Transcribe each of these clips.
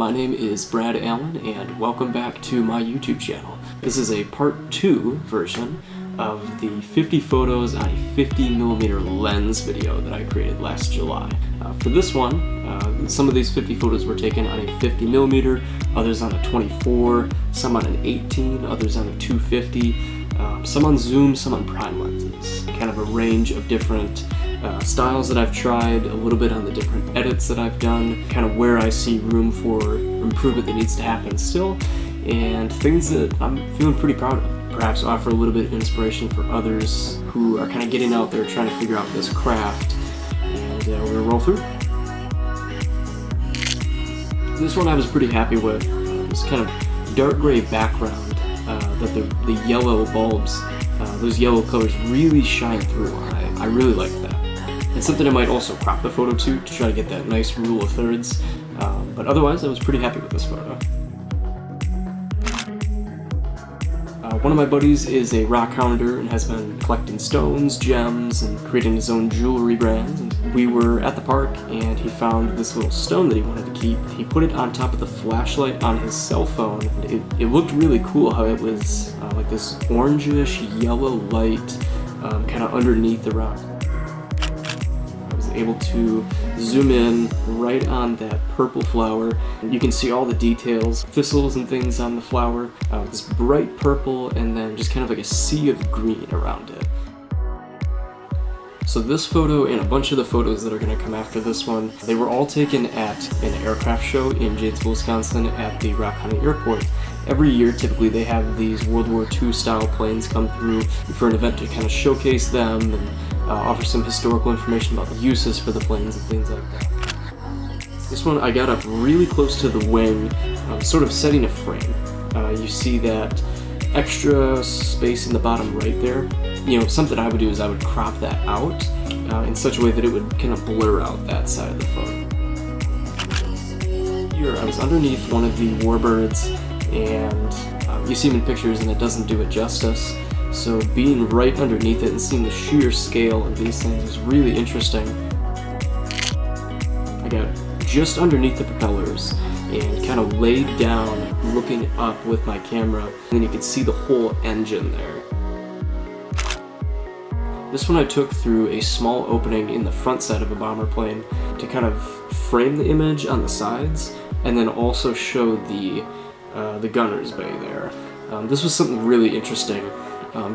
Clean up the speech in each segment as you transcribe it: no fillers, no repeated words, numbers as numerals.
my name is Brad Allen and welcome back to my YouTube channel. This is a part 2 version of the 50 photos on a 50mm lens video that I created last July. For this one, some of these 50 photos were taken on a 50mm, others on a 24, some on an 18, others on a 250, some on zoom, some on prime lenses. Kind of a range of different styles that I've tried, a little bit on the different edits that I've done, kind of where I see room for improvement that needs to happen still, and things that I'm feeling pretty proud of. Perhaps offer a little bit of inspiration for others who are kind of getting out there trying to figure out this craft, and we're gonna roll through. This one I was pretty happy with. This kind of dark gray background that the yellow bulbs, those yellow colors really shine through. I really like that. It's something I might also crop the photo to try to get that nice rule of thirds, but otherwise I was pretty happy with this photo. One of my buddies is a rock hounderr and has been collecting stones, gems, and creating his own jewelry brands. And we were at the park and he found this little stone that he wanted to keep. He put it on top of the flashlight on his cell phone. It looked really cool how it was like this orangish yellow light kind of underneath the rock. I was able to zoom in right on that purple flower. You can see all the details, thistles and things on the flower, this bright purple, and then just kind of like a sea of green around it. So this photo and a bunch of the photos that are going to come after this one, they were all taken at an aircraft show in Janesville, Wisconsin at the Rock County Airport. Every year, typically, they have these World War II style planes come through for an event to kind of showcase them and offer some historical information about the uses for the planes and things like that. This one, I got up really close to the wing, sort of setting a frame. You see that extra space in the bottom right there. You know, something I would do is I would crop that out in such a way that it would kind of blur out that side of the photo. Here, I was underneath one of the warbirds, and you see them in pictures and it doesn't do it justice. So being right underneath it and seeing the sheer scale of these things is really interesting. I got just underneath the propellers and kind of laid down looking up with my camera, and then you could see the whole engine there. This one I took through a small opening in the front side of a bomber plane to kind of frame the image on the sides and then also show the gunner's bay there. This was something really interesting,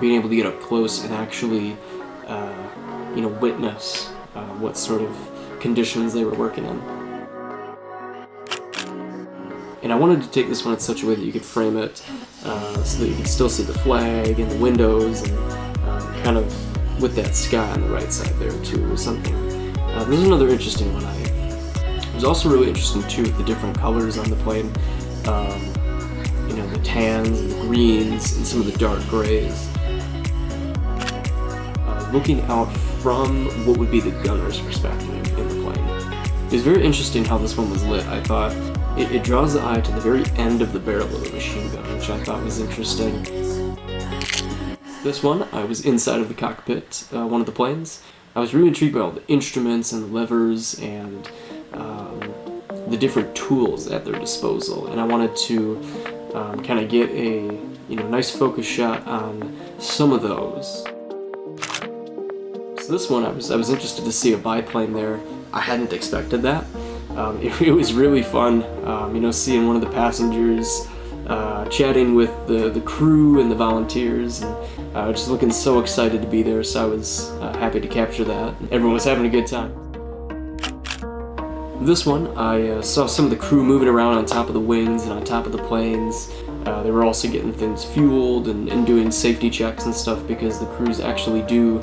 being able to get up close and actually witness what sort of conditions they were working in. And I wanted to take this one in such a way that you could frame it so that you could still see the flag and the windows, and kind of with that sky on the right side there too or something. This is another interesting one. It was also really interesting too with the different colors on the plane. The tans and the greens and some of the dark grays. Looking out from what would be the gunner's perspective in the plane. It was very interesting how this one was lit. I thought it draws the eye to the very end of the barrel of the machine gun, which I thought was interesting. This one, I was inside of the cockpit, one of the planes. I was really intrigued by all the instruments and the levers and the different tools at their disposal, and I wanted to kind of get a nice focus shot on some of those. So this one, I was interested to see a biplane there. I hadn't expected that. It was really fun, seeing one of the passengers chatting with the crew and the volunteers, and just looking so excited to be there. So I was happy to capture that. Everyone was having a good time. This one, I saw some of the crew moving around on top of the wings and on top of the planes. They were also getting things fueled and doing safety checks and stuff, because the crews actually do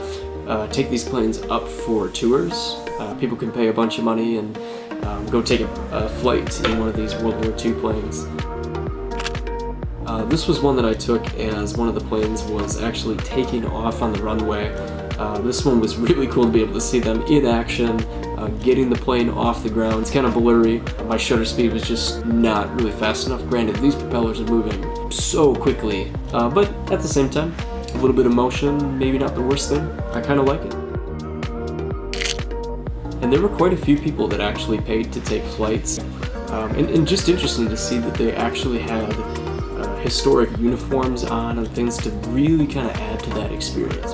take these planes up for tours. People can pay a bunch of money and go take a flight in one of these World War II planes. This was one that I took as one of the planes was actually taking off on the runway. This one was really cool to be able to see them in action, getting the plane off the ground. It's kind of blurry. My shutter speed was just not really fast enough. Granted, these propellers are moving so quickly, but at the same time, a little bit of motion, maybe not the worst thing. I kind of like it. And there were quite a few people that actually paid to take flights And just interesting to see that they actually had historic uniforms on and things to really kind of add to that experience.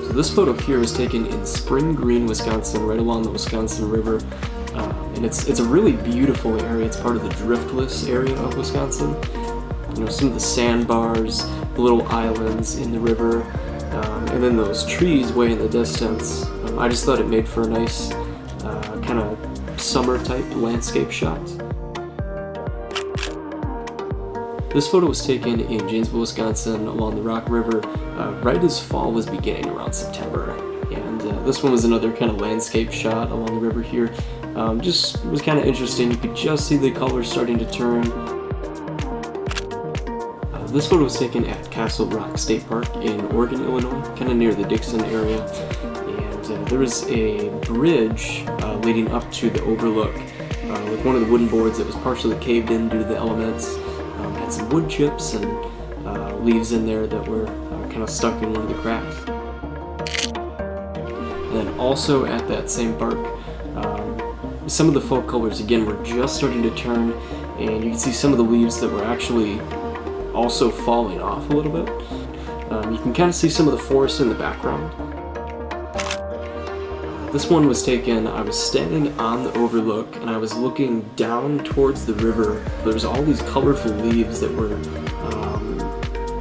So this photo here was taken in Spring Green, Wisconsin, right along the Wisconsin River. And it's a really beautiful area. It's part of the driftless area of Wisconsin. You know, some of the sandbars, the little islands in the river, and then those trees way in the distance. I just thought it made for a nice kind of summer type landscape shot. This photo was taken in Janesville, Wisconsin along the Rock River right as fall was beginning around September. And this one was another kind of landscape shot along the river here. Just was kind of interesting. You could just see the colors starting to turn. This photo was taken at Castle Rock State Park in Oregon, Illinois, kind of near the Dixon area. And there was a bridge leading up to the overlook with one of the wooden boards that was partially caved in due to the elements. Had some wood chips and leaves in there that were kind of stuck in one of the cracks. And then also at that same park, some of the fall colors again were just starting to turn, and you can see some of the leaves that were actually also falling off a little bit. You can kind of see some of the forest in the background. This one was taken, I was standing on the overlook and I was looking down towards the river. There was all these colorful leaves that were,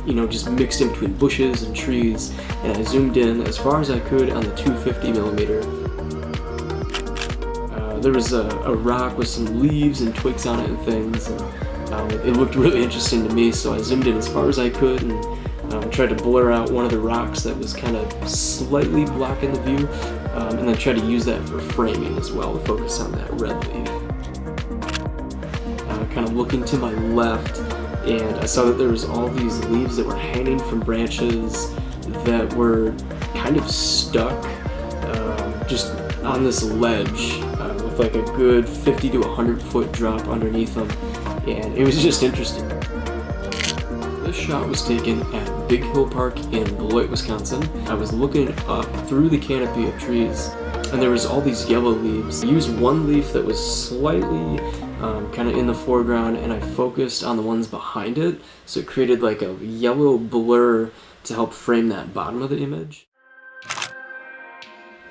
you know, just mixed in between bushes and trees, and I zoomed in as far as I could on the 250mm. There was a rock with some leaves and twigs on it and things, and it looked really interesting to me, so I zoomed in as far as I could and tried to blur out one of the rocks that was kind of slightly blocking the view, and then tried to use that for framing as well, to focus on that red leaf. Kind of looking to my left, and I saw that there was all these leaves that were hanging from branches that were kind of stuck just on this ledge with like a good 50 to 100 foot drop underneath them, and it was just interesting. This shot was taken at Big Hill Park in Beloit, Wisconsin. I was looking up through the canopy of trees, and there was all these yellow leaves. I used one leaf that was slightly kind of in the foreground, and I focused on the ones behind it, so it created like a yellow blur to help frame that bottom of the image.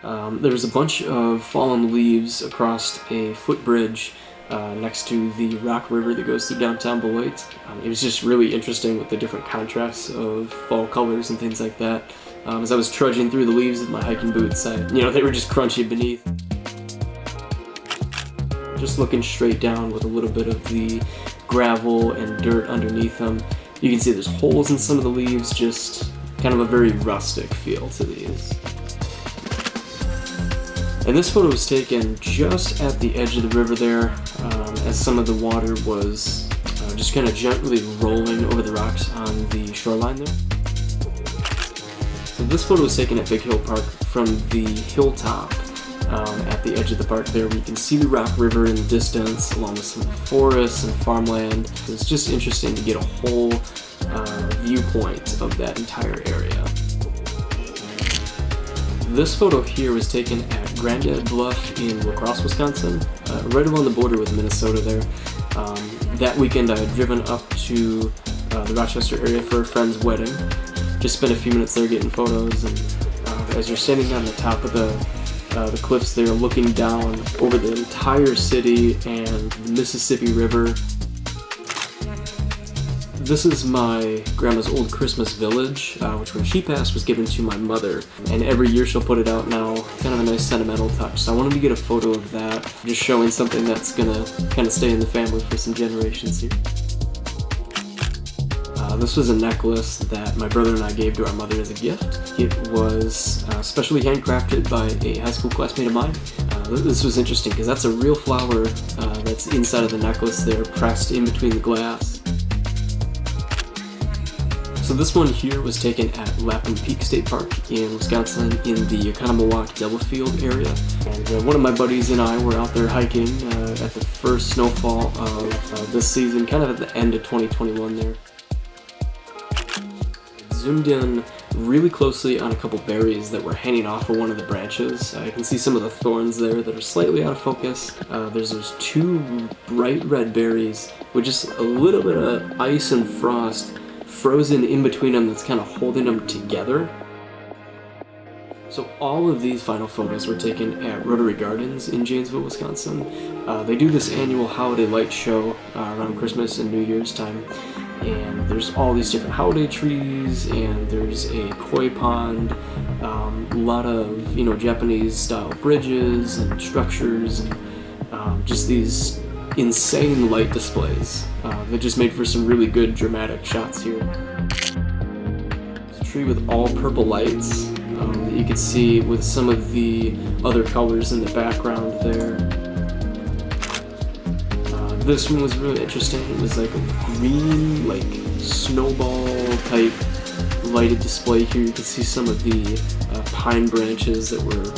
There was a bunch of fallen leaves across a footbridge next to the Rock River that goes through downtown Beloit. It was just really interesting with the different contrasts of fall colors and things like that. As I was trudging through the leaves with my hiking boots, they were just crunchy beneath. Just looking straight down with a little bit of the gravel and dirt underneath them, you can see there's holes in some of the leaves, just kind of a very rustic feel to these. And this photo was taken just at the edge of the river there, as some of the water was just kind of gently rolling over the rocks on the shoreline there. So this photo was taken at Big Hill Park from the hilltop at the edge of the park there, where you can see the Rock River in the distance along with some forests and farmland. It's just interesting to get a whole viewpoint of that entire area. This photo here was taken at Grandad Bluff in La Crosse, Wisconsin, right along the border with Minnesota there. That weekend I had driven up to the Rochester area for a friend's wedding. Just spent a few minutes there getting photos, and as you're standing on the top of the cliffs there looking down over the entire city and the Mississippi River. This is my grandma's old Christmas village, which when she passed was given to my mother, and every year she'll put it out now, kind of a nice sentimental touch. So I wanted to get a photo of that, just showing something that's gonna kind of stay in the family for some generations here. This was a necklace that my brother and I gave to our mother as a gift. It was specially handcrafted by a high school classmate of mine. This was interesting because that's a real flower that's inside of the necklace there, pressed in between the glass. So this one here was taken at Lapham Peak State Park in Wisconsin in the Oconomowoc-Delafield area. And one of my buddies and I were out there hiking at the first snowfall of this season, kind of at the end of 2021 there. Zoomed in really closely on a couple berries that were hanging off of one of the branches. You can see some of the thorns there that are slightly out of focus. There's those two bright red berries with just a little bit of ice and frost frozen in between them that's kind of holding them together. So all of these final photos were taken at Rotary Gardens in Janesville, Wisconsin. They do this annual holiday light show around Christmas and New Year's time, and there's all these different holiday trees, and there's a koi pond, a lot of Japanese style bridges and structures, and just these insane light displays that just made for some really good dramatic shots here. It's a tree with all purple lights that you can see with some of the other colors in the background there. This one was really interesting. It was like a green, like snowball type lighted display here. You can see some of the pine branches that were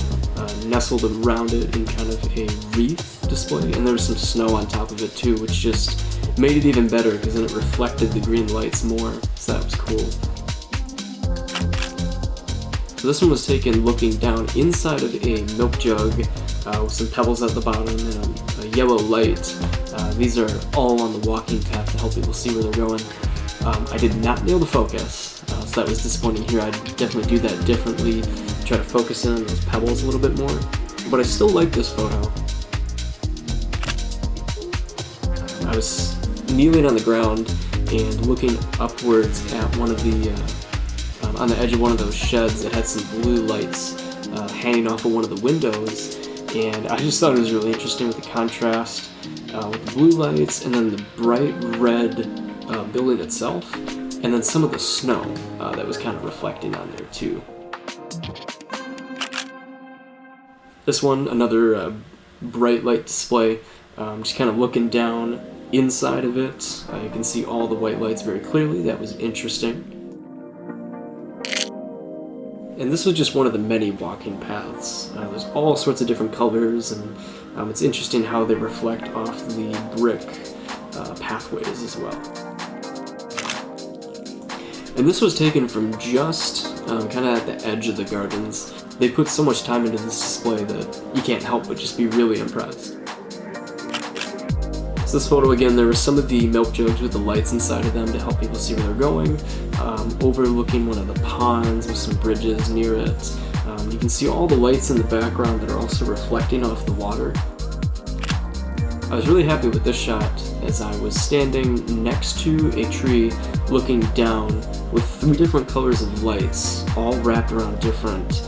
nestled around it in kind of a wreath display, and there was some snow on top of it too, which just made it even better because then it reflected the green lights more, so that was cool. So this one was taken looking down inside of a milk jug with some pebbles at the bottom and a yellow light. These are all on the walking path to help people see where they're going. I did not nail the focus, so that was disappointing here. I'd definitely do that differently, try to focus in on those pebbles a little bit more. But I still like this photo. I was kneeling on the ground and looking upwards at one of the on the edge of one of those sheds that had some blue lights hanging off of one of the windows, and I just thought it was really interesting with the contrast with the blue lights and then the bright red building itself, and then some of the snow that was kind of reflecting on there too. This one, another bright light display, just kind of looking down inside of it. You can see all the white lights very clearly. That was interesting. And this was just one of the many walking paths. There's all sorts of different colors, and it's interesting how they reflect off the brick pathways as well. And this was taken from just kind of at the edge of the gardens. They put so much time into this display that you can't help but just be really impressed. So this photo again, there were some of the milk jugs with the lights inside of them to help people see where they're going, overlooking one of the ponds with some bridges near it. You can see all the lights in the background that are also reflecting off the water. I was really happy with this shot as I was standing next to a tree looking down with 3 different colors of lights all wrapped around different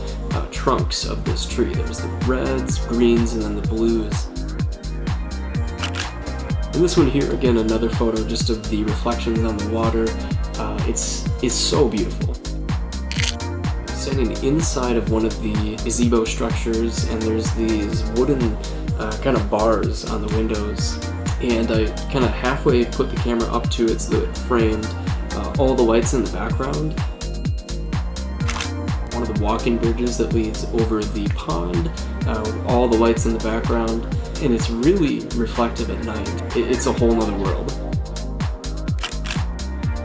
trunks of this tree. There was the reds, greens, and then the blues. And this one here, again, another photo just of the reflections on the water. It's so beautiful. Standing inside of one of the gazebo structures, and there's these wooden kind of bars on the windows, and I kind of halfway put the camera up to it so that it framed all the lights in the background. One of the walking bridges that leads over the pond with all the lights in the background, and it's really reflective at night. It's a whole nother world.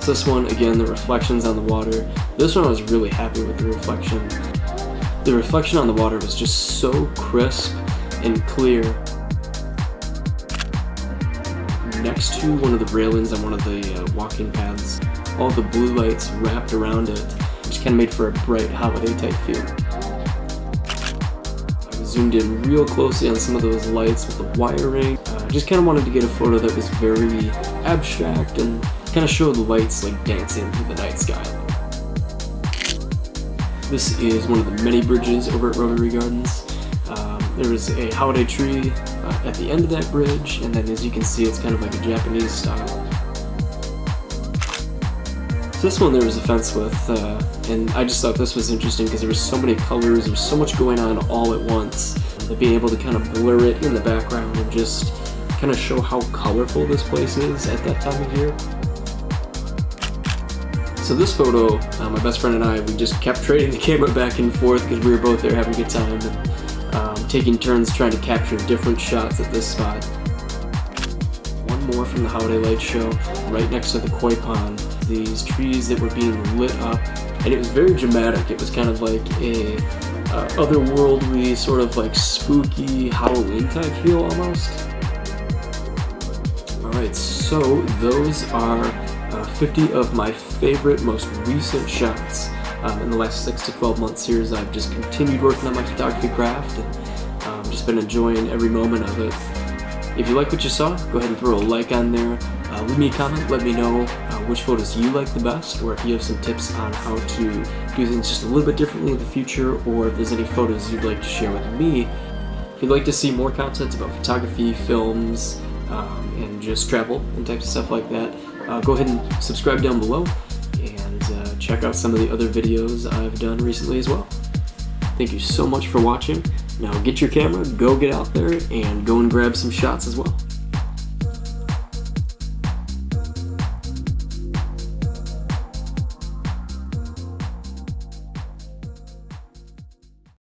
So this one, again, the reflections on the water. This one I was really happy with the reflection. The reflection on the water was just so crisp and clear. Next to one of the railings on one of the walking paths, all the blue lights wrapped around it, which kind of made for a bright holiday type feel. I zoomed in real closely on some of those lights with the wiring. Just kind of wanted to get a photo that was very abstract and kind of showed the lights like dancing through the night sky. This is one of the many bridges over at Rotary Gardens. There was a holiday tree at the end of that bridge, and then as you can see, it's kind of like a Japanese style. So this one there was a fence with, and I just thought this was interesting because there were so many colors, there was so much going on all at once, that being able to kind of blur it in the background and just kind of show how colorful this place is at that time of year. So this photo, my best friend and I, we just kept trading the camera back and forth because we were both there having a good time and taking turns trying to capture different shots at this spot. One more from the holiday light show, right next to the koi pond. These trees that were being lit up and it was very dramatic. It was kind of like a otherworldly, sort of like spooky Halloween type feel almost. Alright, so those are 50 of my favorite, most recent shots. In the last 6 to 12 months here, as I've just continued working on my photography craft and just been enjoying every moment of it. If you like what you saw, go ahead and throw a like on there. Leave me a comment, let me know which photos you like the best, or if you have some tips on how to do things just a little bit differently in the future, or if there's any photos you'd like to share with me. If you'd like to see more content about photography, films, and just travel and types of stuff like that, go ahead and subscribe down below, and check out some of the other videos I've done recently as well. Thank you so much for watching. Now get your camera, go get out there, and go and grab some shots as well.